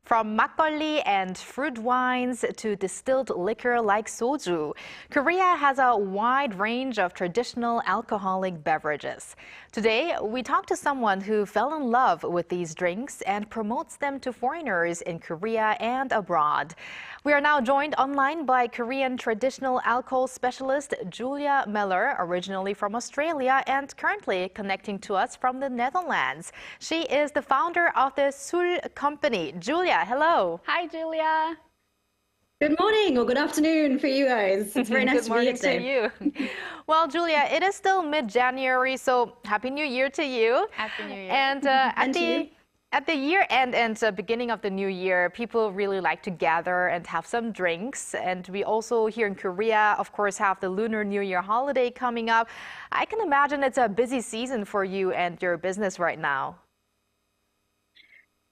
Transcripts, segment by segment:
From makgeolli and fruit wines to distilled liquor like soju, Korea has a wide range of traditional alcoholic beverages. Today, we talk to someone who fell in love with these drinks and promotes them to foreigners in Korea and abroad. We are now joined online by Korean traditional alcohol specialist Julia Mellor, originally from Australia and currently connecting to us from the Netherlands. She is the founder of the Sool Company. Julia, hello. Hi, Julia. Good morning or good afternoon for you guys. It's very nice to be here today. to you. Well, Julia, it is still mid-January, so Happy New Year to you. Happy New Year. And at the year end and beginning of the new year, people really like to gather and have some drinks. And we also here in Korea, of course, have the Lunar New Year holiday coming up. I can imagine it's a busy season for you and your business right now.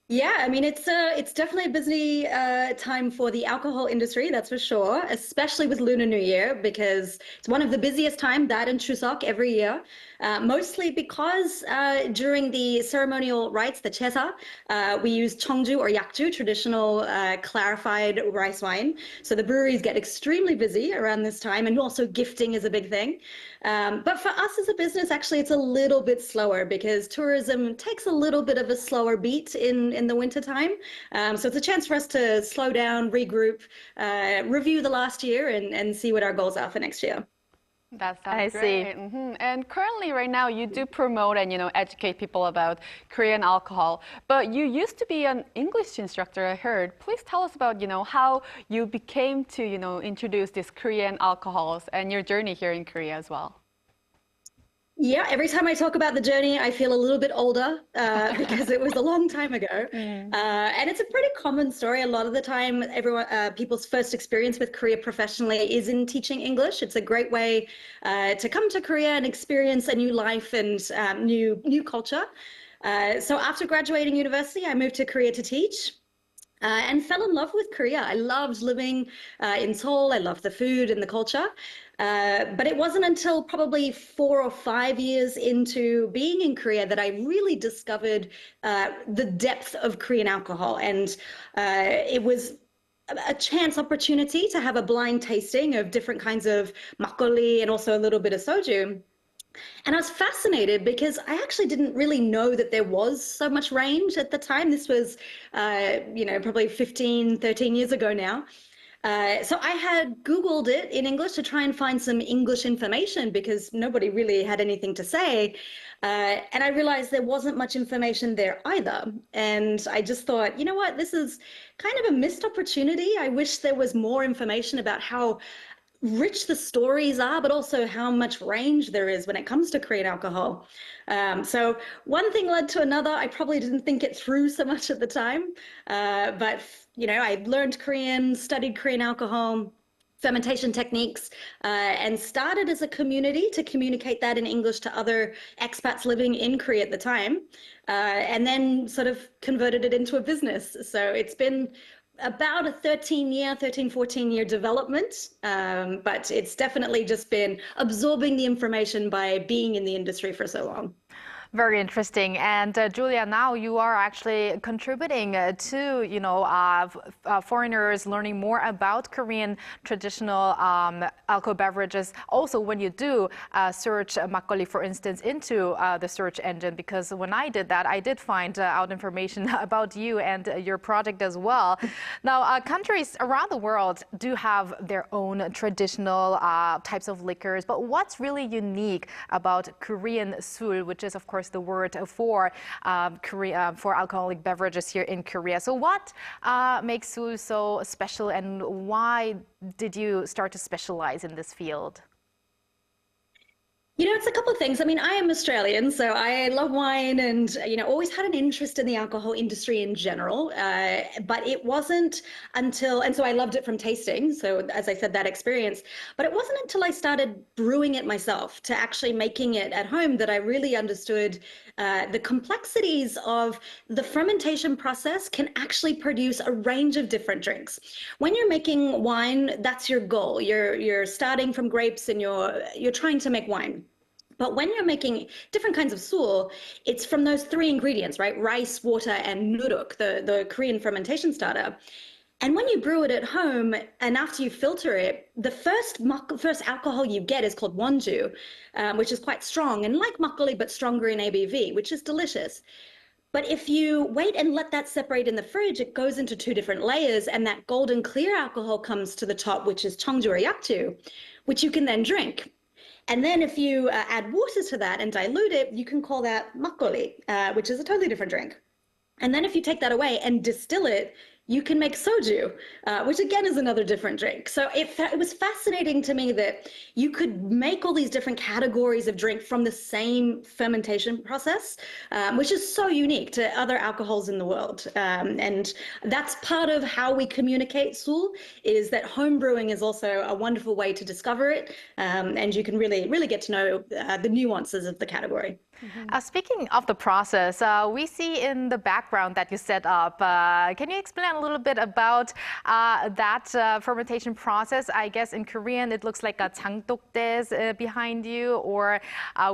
Yeah, I mean, it's definitely a busy time for the alcohol industry, that's for sure, especially with Lunar New Year, because it's one of the busiest times, that and Chuseok, every year. Mostly because during the ceremonial rites, the chesa, we use Soju or yakju, traditional clarified rice wine. So the breweries get extremely busy around this time, and also gifting is a big thing. But for us as a business, actually, it's a little bit slower because tourism takes a little bit of a slower beat in the winter time. So it's a chance for us to slow down, regroup, review the last year and see what our goals are for next year. That sounds great. And currently, right now, you do promote and educate people about Korean alcohol. But you used to be an English instructor, I heard. Please tell us about how you became to introduce these Korean alcohols and your journey here in Korea as well. Yeah, every time I talk about the journey, I feel a little bit older because it was a long time ago. And it's a pretty common story. A lot of the time, people's first experience with Korea professionally is in teaching English. It's a great way to come to Korea and experience a new life and new culture. So after graduating university, I moved to Korea to teach. And fell in love with Korea. I loved living in Seoul. I loved the food and the culture. But it wasn't until probably 4 or 5 years into being in Korea that I really discovered the depth of Korean alcohol. And it was a chance opportunity to have a blind tasting of different kinds of makgeolli and also a little bit of soju. And I was fascinated because I actually didn't really know that there was so much range at the time. This was, probably 15, 13 years ago now. So I had Googled it in English to try and find some English information because nobody really had anything to say. And I realized there wasn't much information there either. And I just thought, you know what, this is kind of a missed opportunity. I wish there was more information about how rich the stories are, but also how much range there is when it comes to Korean alcohol. So one thing led to another. I probably didn't think it through so much at the time, but I learned Korean, studied Korean alcohol, fermentation techniques, and started as a community to communicate that in English to other expats living in Korea at the time, and then sort of converted it into a business. So it's been about a 14-year development, but it's definitely just been absorbing the information by being in the industry for so long. Very interesting. And Julia, now you are actually contributing to, foreigners learning more about Korean traditional alcohol beverages. Also, when you do search makgeolli, for instance, into the search engine, because when I did that, I did find out information about you and your project as well. Now, countries around the world do have their own traditional types of liquors, but what's really unique about Korean Sool, which is, of course, the word for Korea, for alcoholic beverages here in Korea. So what makes Sool so special, and why did you start to specialize in this field? It's a couple of things. I mean, I am Australian, so I love wine and, always had an interest in the alcohol industry in general. But it wasn't until, and so I loved it from tasting. So as I said, that experience, but it wasn't until I started brewing it myself to actually making it at home that I really understood the complexities of the fermentation process can actually produce a range of different drinks. When you're making wine, that's your goal. You're starting from grapes and you're trying to make wine. But when you're making different kinds of sool, it's from those three ingredients, right? Rice, water, and nuruk, the Korean fermentation starter. And when you brew it at home, and after you filter it, the first alcohol you get is called wonju, which is quite strong and like makgeolli, but stronger in ABV, which is delicious. But if you wait and let that separate in the fridge, it goes into two different layers, and that golden clear alcohol comes to the top, which is 청주 or yakju, which you can then drink. And then if you add water to that and dilute it, you can call that makgeolli, which is a totally different drink. And then if you take that away and distill it, you can make soju, which again is another different drink. So it was fascinating to me that you could make all these different categories of drink from the same fermentation process, which is so unique to other alcohols in the world. And that's part of how we communicate sool, is that home brewing is also a wonderful way to discover it. And you can really, really get to know the nuances of the category. Mm-hmm. Speaking of the process, we see in the background that you set up. Can you explain a little bit about that fermentation process? I guess in Korean it looks like a 장독대 behind you, or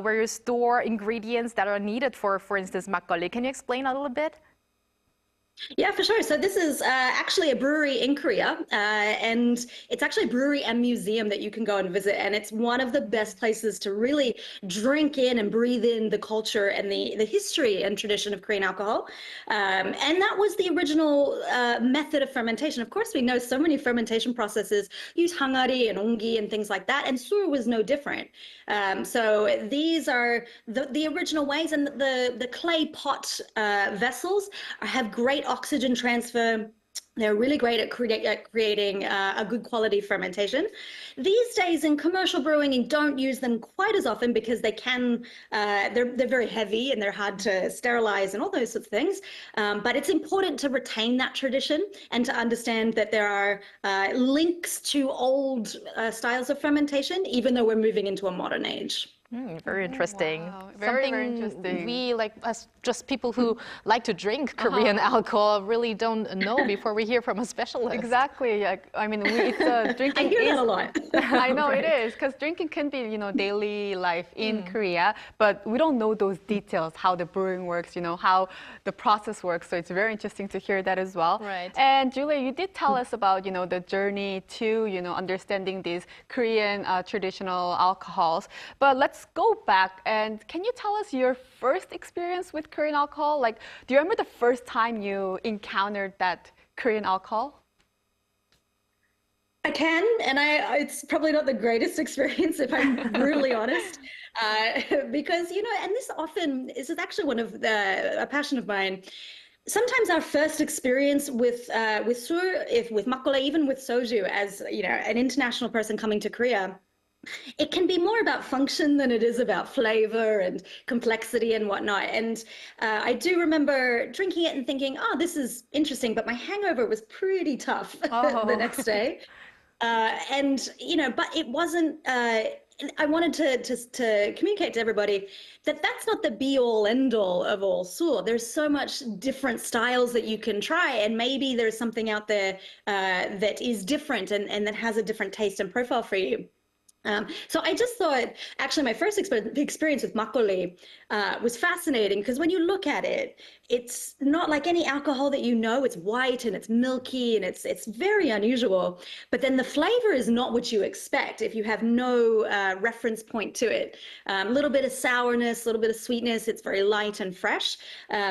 where you store ingredients that are needed for instance, makgeolli. Can you explain a little bit? Yeah, for sure. So this is actually a brewery in Korea, and it's actually a brewery and museum that you can go and visit. And it's one of the best places to really drink in and breathe in the culture and the history and tradition of Korean alcohol. And that was the original method of fermentation. Of course, we know so many fermentation processes use hangari and ongi and things like that, and sool was no different. So these are the original ways, and the clay pot vessels have great oxygen transfer. They're really great at creating a good quality fermentation. These days in commercial brewing, you don't use them quite as often because they can, they're very heavy and they're hard to sterilize and all those sorts of things. But it's important to retain that tradition and to understand that there are links to old styles of fermentation, even though we're moving into a modern age. Very interesting. Wow. Very interesting. We, like us, just people who like to drink Korean alcohol, really don't know before we hear from a specialist. Exactly. I mean, drinking. I hear that a lot. I know it is, because drinking can be, daily life in Korea, but we don't know those details, how the brewing works, how the process works. So it's very interesting to hear that as well. Right. And Julia, you did tell us about, the journey to, understanding these Korean traditional alcohols. But let's go back, and can you tell us your first experience with Korean alcohol? Like, do you remember the first time you encountered that Korean alcohol? I can, and it's probably not the greatest experience if I'm brutally honest, because, and this is actually one of a passion of mine. Sometimes our first experience with sool, with makgeolli, even with soju, as an international person coming to Korea, it can be more about function than it is about flavor and complexity and whatnot. And I do remember drinking it and thinking, oh, this is interesting, but my hangover was pretty tough the next day. But it wasn't, I wanted to communicate to everybody that that's not the be all end all of all sool. There's so much different styles that you can try, and maybe there's something out there that is different and that has a different taste and profile for you. So I just thought, actually, my first experience with makgeolli was fascinating, because when you look at it, it's not like any alcohol that it's white and it's milky and it's very unusual. But then the flavor is not what you expect if you have no reference point to it. A little bit of sourness, a little bit of sweetness. It's very light and fresh.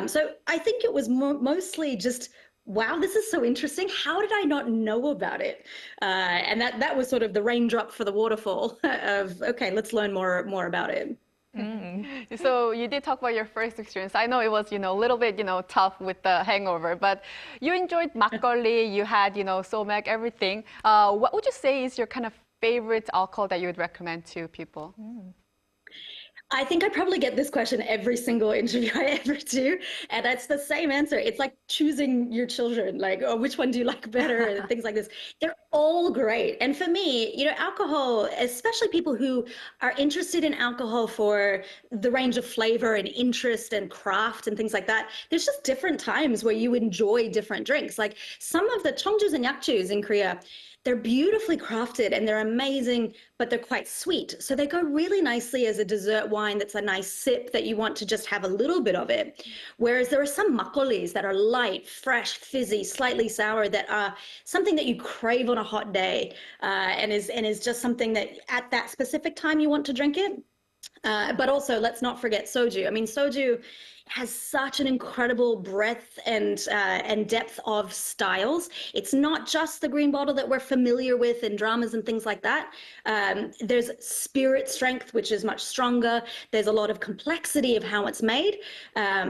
So I think it was mostly just, wow, this is so interesting. How did I not know about it? And that was sort of the raindrop for the waterfall of, okay, let's learn more about it. So you did talk about your first experience. I know it was, a little bit, tough with the hangover, but you enjoyed makgeolli, you had, somek, everything. What would you say is your kind of favorite alcohol that you would recommend to people? I think I probably get this question every single interview I ever do, and that's the same answer. It's like choosing your children, like, oh, which one do you like better, and things like this. They're all great. And for me, alcohol, especially people who are interested in alcohol for the range of flavor and interest and craft and things like that, there's just different times where you enjoy different drinks. Like some of the cheongjus and yakjus in Korea, they're beautifully crafted and they're amazing, but they're quite sweet. So they go really nicely as a dessert wine that's a nice sip that you want to just have a little bit of it. Whereas there are some makgeollis that are light, fresh, fizzy, slightly sour, that are something that you crave on a hot day, and is just something that at that specific time you want to drink it. But also, let's not forget soju. I mean, soju has such an incredible breadth and depth of styles. It's not just the green bottle that we're familiar with in dramas and things like that. There's spirit strength, which is much stronger. There's a lot of complexity of how it's made.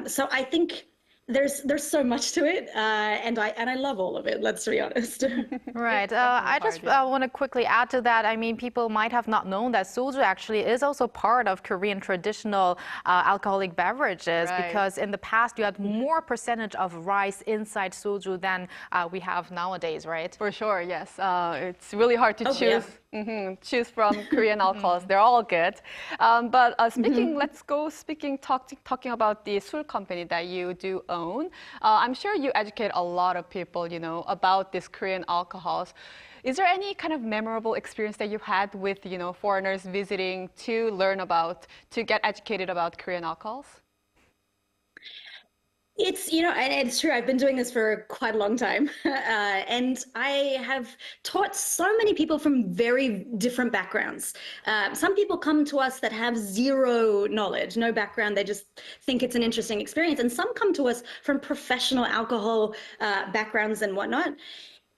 So I think there's so much to it, and I love all of it. Let's be honest. Right. I just want to quickly add to that. I mean, people might have not known that soju actually is also part of Korean traditional alcoholic beverages, because in the past you had more percentage of rice inside soju than we have nowadays, right? For sure, yes. It's really hard to choose. Yeah. Choose from Korean alcohols. They're all good. But talking about the Sool Company that you do own. I'm sure you educate a lot of people, about these Korean alcohols. Is there any kind of memorable experience that you've had with, foreigners visiting to get educated about Korean alcohols? It's, and it's true. I've been doing this for quite a long time. And I have taught so many people from very different backgrounds. Some people come to us that have zero knowledge, no background. They just think it's an interesting experience. And some come to us from professional alcohol backgrounds and whatnot.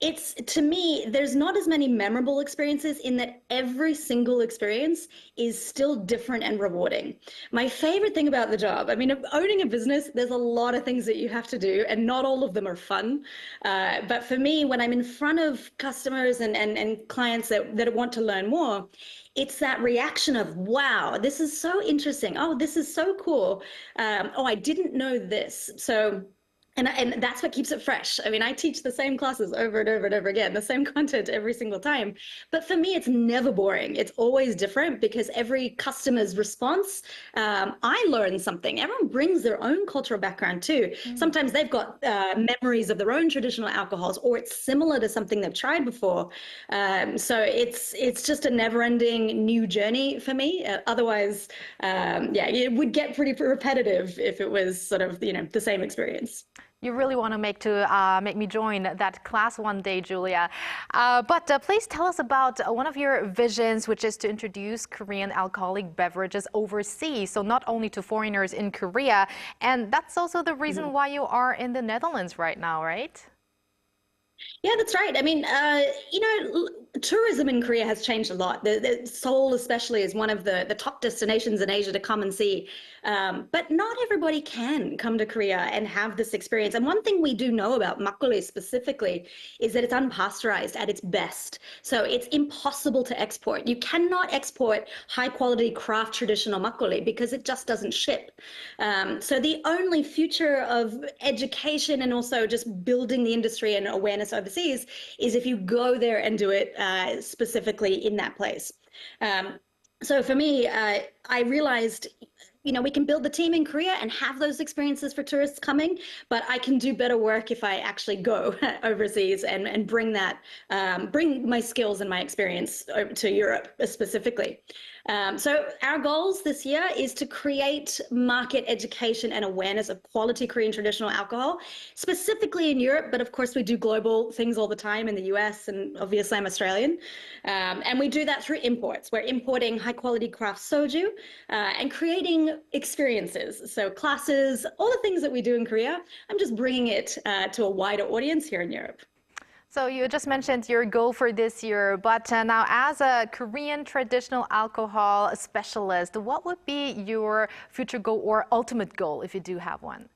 To me, there's not as many memorable experiences in that every single experience is still different and rewarding. My favorite thing about the job, I mean, owning a business, there's a lot of things that you have to do, and not all of them are fun. But for me, when I'm in front of customers and clients that want to learn more, it's that reaction of, wow, this is so interesting. Oh, this is so cool. Oh, I didn't know this. And that's what keeps it fresh. I mean, I teach the same classes over and over and over again, the same content every single time. But for me, it's never boring. It's always different, because every customer's response, I learn something. Everyone brings their own cultural background too. Sometimes they've got memories of their own traditional alcohols, or it's similar to something they've tried before. So it's just a never-ending new journey for me. Otherwise, it would get pretty repetitive if it was sort of, the same experience. You really want to make me join that class one day, Julia. But please tell us about one of your visions, which is to introduce Korean alcoholic beverages overseas, so not only to foreigners in Korea. And that's also the reason why you are in the Netherlands right now, right? Yeah, that's right. I mean, tourism in Korea has changed a lot. Seoul especially is one of the top destinations in Asia to come and see. But not everybody can come to Korea and have this experience. And one thing we do know about makgeolli specifically is that it's unpasteurized at its best. So it's impossible to export. You cannot export high quality craft traditional makgeolli because it just doesn't ship. So the only future of education and also just building the industry and awareness overseas is if you go there and do it specifically in that place. So for me, I realized, we can build the team in Korea and have those experiences for tourists coming, but I can do better work if I actually go overseas and bring my skills and my experience to Europe specifically. So our goals this year is to create market education and awareness of quality Korean traditional alcohol, specifically in Europe, but of course we do global things all the time in the US, and obviously I'm Australian. And we do that through imports. We're importing high quality craft soju and creating experiences. So classes, all the things that we do in Korea, I'm just bringing it to a wider audience here in Europe. So you just mentioned your goal for this year, but now as a Korean traditional alcohol specialist, what would be your future goal or ultimate goal if you do have one?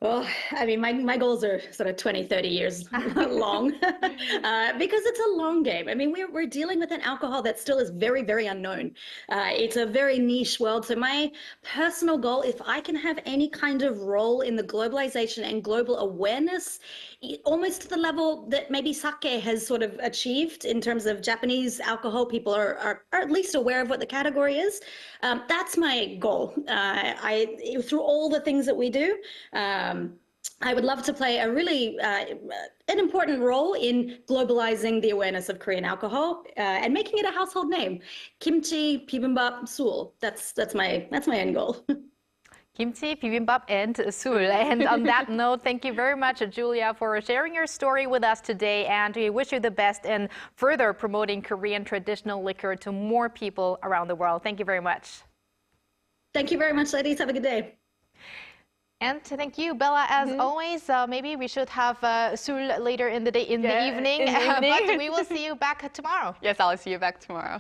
Well, I mean, my goals are sort of 20, 30 years long because it's a long game. I mean, we're dealing with an alcohol that still is very, very unknown. It's a very niche world. So my personal goal, if I can have any kind of role in the globalization and global awareness, almost to the level that maybe sake has sort of achieved in terms of Japanese alcohol, people are at least aware of what the category is. That's my goal. Through all the things that we do, I would love to play a really an important role in globalizing the awareness of Korean alcohol and making it a household name. Kimchi, bibimbap, Sool. That's my end goal. Kimchi, bibimbap, and Sool. And on that note, thank you very much, Julia, for sharing your story with us today. And we wish you the best in further promoting Korean traditional liquor to more people around the world. Thank you very much. Thank you very much, ladies. Have a good day. And thank you, Bella. As always, maybe we should have Sool later in the day, the evening. But we will see you back tomorrow. Yes, I'll see you back tomorrow.